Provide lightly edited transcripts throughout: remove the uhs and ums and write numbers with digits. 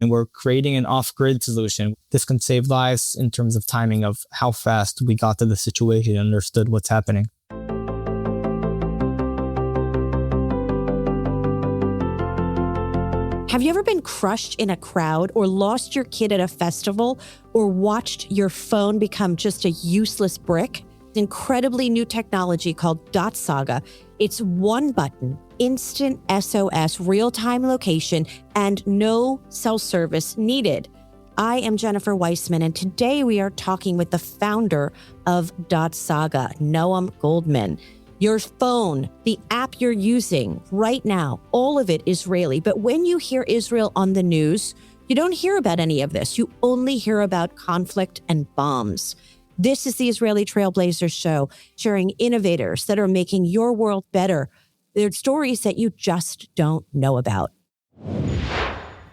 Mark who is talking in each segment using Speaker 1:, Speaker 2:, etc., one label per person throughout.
Speaker 1: and we're creating an off-grid solution. This can save lives in terms of timing of how fast we got to the situation and understood what's happening.
Speaker 2: Have you ever been crushed in a crowd or lost your kid at a festival or watched your phone become just a useless brick? Incredibly new technology called Dot Saga. It's one button, instant SOS, real-time location, and no cell service needed. I am Jennifer Weissman, and today we are talking with the founder of Dot Saga, Noam Goldman. Your phone, the app you're using right now, all of it Israeli. But when you hear Israel on the news, you don't hear about any of this. You only hear about conflict and bombs. This is the Israeli Trailblazers Show, sharing innovators that are making your world better. They're stories that you just don't know about.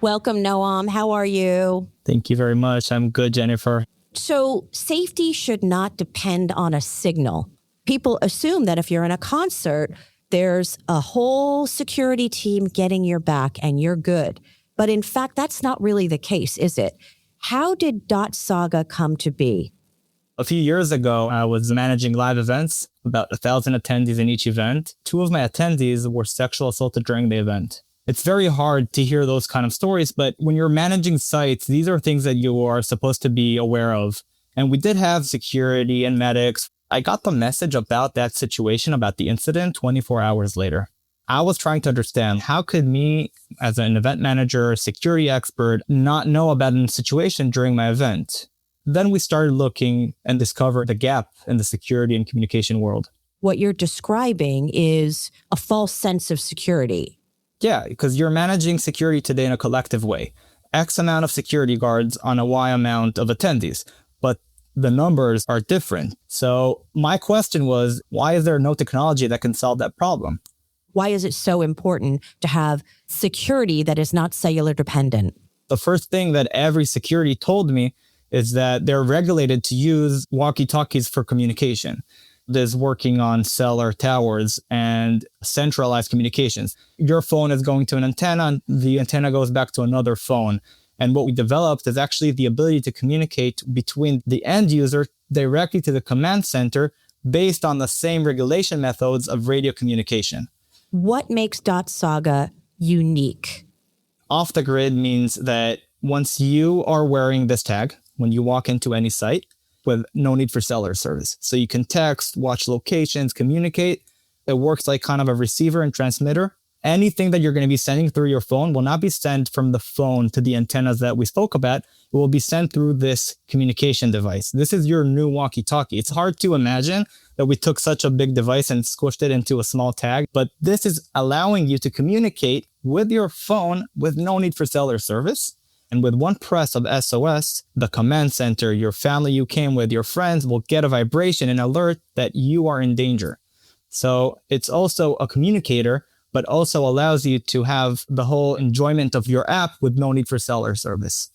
Speaker 2: Welcome, Noam. How are you?
Speaker 1: Thank you very much. I'm good, Jennifer.
Speaker 2: So safety should not depend on a signal. People assume that if you're in a concert, there's a whole security team getting your back and you're good. But in fact, that's not really the case, is it? How did Dot Saga come to be?
Speaker 1: A few years ago, I was managing live events, about 1,000 attendees in each event. 2 of my attendees were sexual assaulted during the event. It's very hard to hear those kind of stories, but when you're managing sites, these are things that you are supposed to be aware of. And we did have security and medics. I got the message about that situation, about the incident, 24 hours later. I was trying to understand how could me, as an event manager, security expert, not know about a situation during my event. Then we started looking and discovered the gap in the security and communication world.
Speaker 2: What you're describing is a false sense of security.
Speaker 1: Yeah, because you're managing security today in a collective way. X amount of security guards on a Y amount of attendees. But the numbers are different. So my question was, why is there no technology that can solve that problem?
Speaker 2: Why is it so important to have security that is not cellular dependent?
Speaker 1: The first thing that every security told me is that they're regulated to use walkie-talkies for communication. There's working on cellular towers and centralized communications. Your phone is going to an antenna, and the antenna goes back to another phone. And what we developed is actually the ability to communicate between the end user directly to the command center based on the same regulation methods of radio communication.
Speaker 2: What makes Dot Saga unique?
Speaker 1: Off the grid means that once you are wearing this tag, when you walk into any site, with no need for cellular service. So you can text, watch locations, communicate. It works like kind of a receiver and transmitter. Anything that you're going to be sending through your phone will not be sent from the phone to the antennas that we spoke about. It will be sent through this communication device. This is your new walkie-talkie. It's hard to imagine that we took such a big device and squished it into a small tag, but this is allowing you to communicate with your phone with no need for cellular service. And with one press of SOS, the command center, your family you came with, your friends will get a vibration and alert that you are in danger. So it's also a communicator, but also allows you to have the whole enjoyment of your app with no need for cellular service.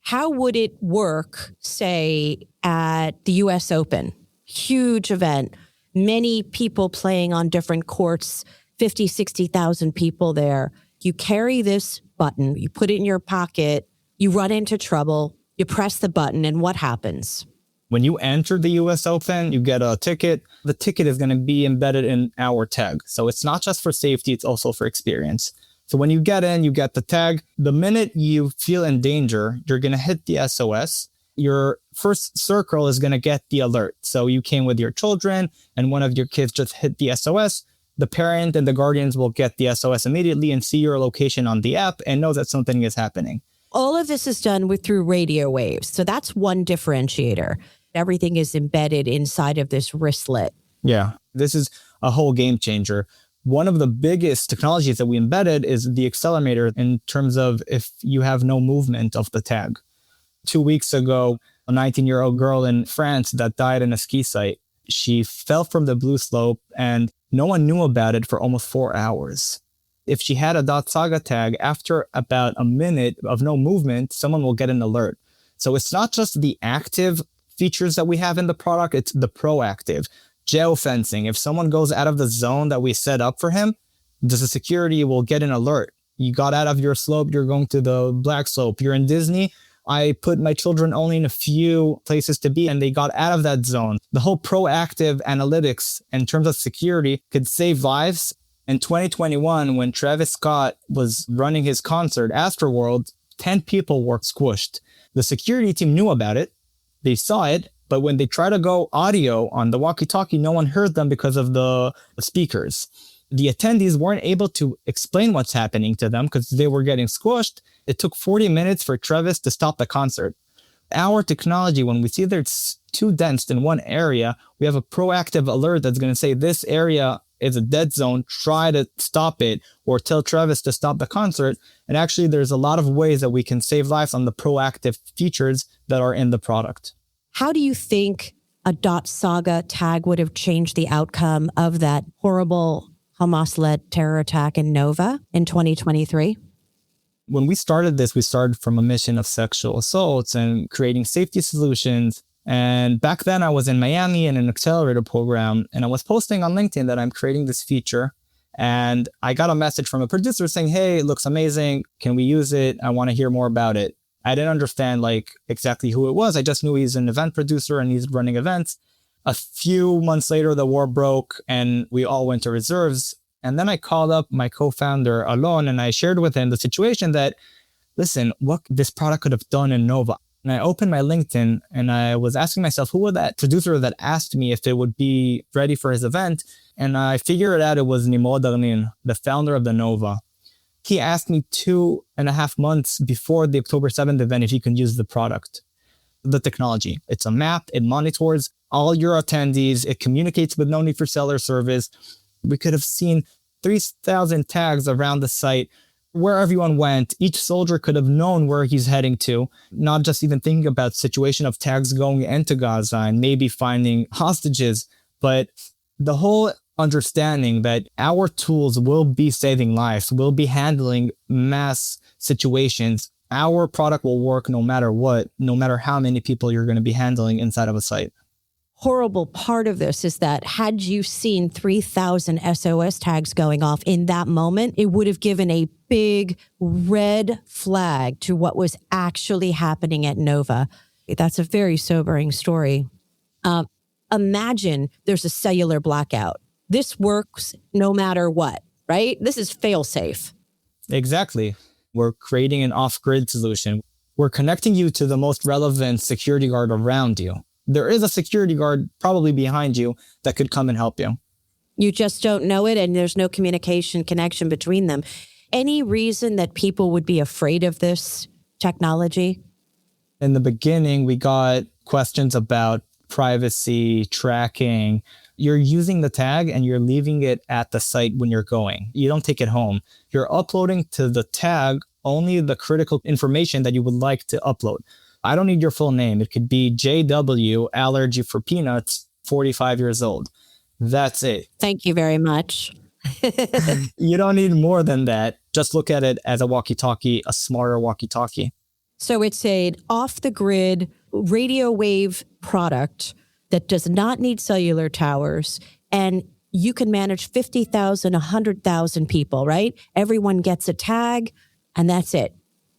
Speaker 2: How would it work, say, at the US Open? Huge event, many people playing on different courts, 50, 60,000 people there. You carry this button, you put it in your pocket, you run into trouble, you press the button, and what happens?
Speaker 1: When you enter the US Open, you get a ticket. The ticket is going to be embedded in our tag. So it's not just for safety, it's also for experience. So when you get in, you get the tag. The minute you feel in danger, you're going to hit the SOS. Your first circle is going to get the alert. So you came with your children and one of your kids just hit the SOS. The parent and the guardians will get the SOS immediately and see your location on the app and know that something is happening.
Speaker 2: All of this is done through radio waves. So that's one differentiator. Everything is embedded inside of this wristlet.
Speaker 1: Yeah, this is a whole game changer. One of the biggest technologies that we embedded is the accelerator in terms of if you have no movement of the tag. 2 weeks ago, a 19-year-old girl in France that died in a ski site, she fell from the blue slope and no one knew about it for almost 4 hours. If she had a Dot Saga tag, after about a minute of no movement, someone will get an alert. So it's not just the active features that we have in the product, it's the proactive. Geofencing. If someone goes out of the zone that we set up for him, the security will get an alert You got out of your slope, you're going to the black slope. You're in Disney. I put my children only in a few places to be, and they got out of that zone. The whole proactive analytics in terms of security could save lives. In 2021, when Travis Scott was running his concert, Astroworld, 10 people were squished. The security team knew about it. They saw it. But when they tried to go audio on the walkie-talkie, no one heard them because of the speakers. The attendees weren't able to explain what's happening to them because they were getting squished. It took 40 minutes for Travis to stop the concert. Our technology, when we see that it's too dense in one area, we have a proactive alert that's going to say this area is a dead zone, try to stop it, or tell Travis to stop the concert. And actually, there's a lot of ways that we can save lives on the proactive features that are in the product.
Speaker 2: How do you think a .saga tag would have changed the outcome of that horrible Hamas-led terror attack in Nova in 2023?
Speaker 1: When we started this, we started from a mission of sexual assaults and creating safety solutions. And back then I was in Miami in an accelerator program, and I was posting on LinkedIn that I'm creating this feature. And I got a message from a producer saying, hey, it looks amazing. Can we use it? I want to hear more about it. I didn't understand exactly who it was. I just knew he's an event producer and he's running events. A few months later, the war broke and we all went to reserves. And then I called up my co-founder, Alon, and I shared with him the situation that, listen, what this product could have done in Nova. And I opened my LinkedIn and I was asking myself, who was that producer that asked me if it would be ready for his event? And I figured out it was Nimrod Arnin, the founder of the Nova. He asked me 2.5 months before the October 7th event if he can use the product, the technology. It's a map. It monitors all your attendees. It communicates with no need for cellular service. We could have seen 3,000 tags around the site where everyone went. Each soldier could have known where he's heading to, not just even thinking about situation of tags going into Gaza and maybe finding hostages, but the whole understanding that our tools will be saving lives, will be handling mass situations. Our product will work no matter what, no matter how many people you're going to be handling inside of a site.
Speaker 2: Horrible part of this is that had you seen 3,000 SOS tags going off in that moment, it would have given a big red flag to what was actually happening at Nova. That's a very sobering story. Imagine there's a cellular blackout. This works no matter what, right? This is fail-safe.
Speaker 1: Exactly. We're creating an off-grid solution. We're connecting you to the most relevant security guard around you. There is a security guard probably behind you that could come and help you.
Speaker 2: You just don't know it, and there's no communication connection between them. Any reason that people would be afraid of this technology?
Speaker 1: In the beginning, we got questions about privacy, tracking. You're using the tag and you're leaving it at the site when you're going. You don't take it home. You're uploading to the tag only the critical information that you would like to upload. I don't need your full name. It could be JW, allergy for peanuts, 45 years old. That's it.
Speaker 2: Thank you very much.
Speaker 1: You don't need more than that. Just look at it as a walkie-talkie, a smarter walkie-talkie.
Speaker 2: So it's an off-the-grid radio wave product that does not need cellular towers, and you can manage 50,000, 100,000 people, right? Everyone gets a tag, and that's it.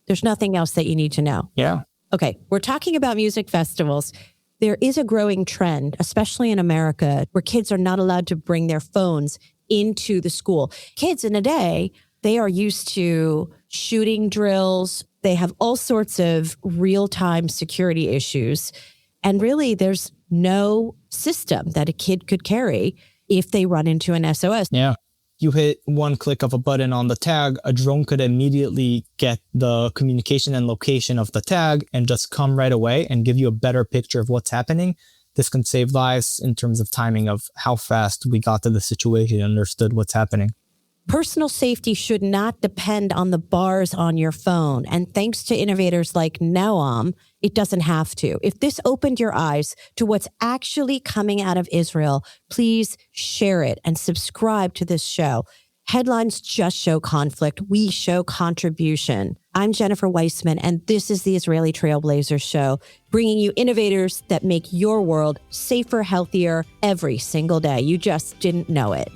Speaker 2: There's nothing else that you need to know.
Speaker 1: Yeah.
Speaker 2: Okay, we're talking about music festivals. There is a growing trend, especially in America, where kids are not allowed to bring their phones into the school. Kids in a day, they are used to shooting drills. They have all sorts of real-time security issues. And really, there's no system that a kid could carry if they run into an SOS.
Speaker 1: Yeah. You hit one click of a button on the tag, a drone could immediately get the communication and location of the tag and just come right away and give you a better picture of what's happening. This can save lives in terms of timing of how fast we got to the situation and understood what's happening.
Speaker 2: Personal safety should not depend on the bars on your phone. And thanks to innovators like Noam, it doesn't have to. If this opened your eyes to what's actually coming out of Israel, please share it and subscribe to this show. Headlines just show conflict. We show contribution. I'm Jennifer Weissman, and this is the Israeli Trailblazers Show, bringing you innovators that make your world safer, healthier every single day. You just didn't know it.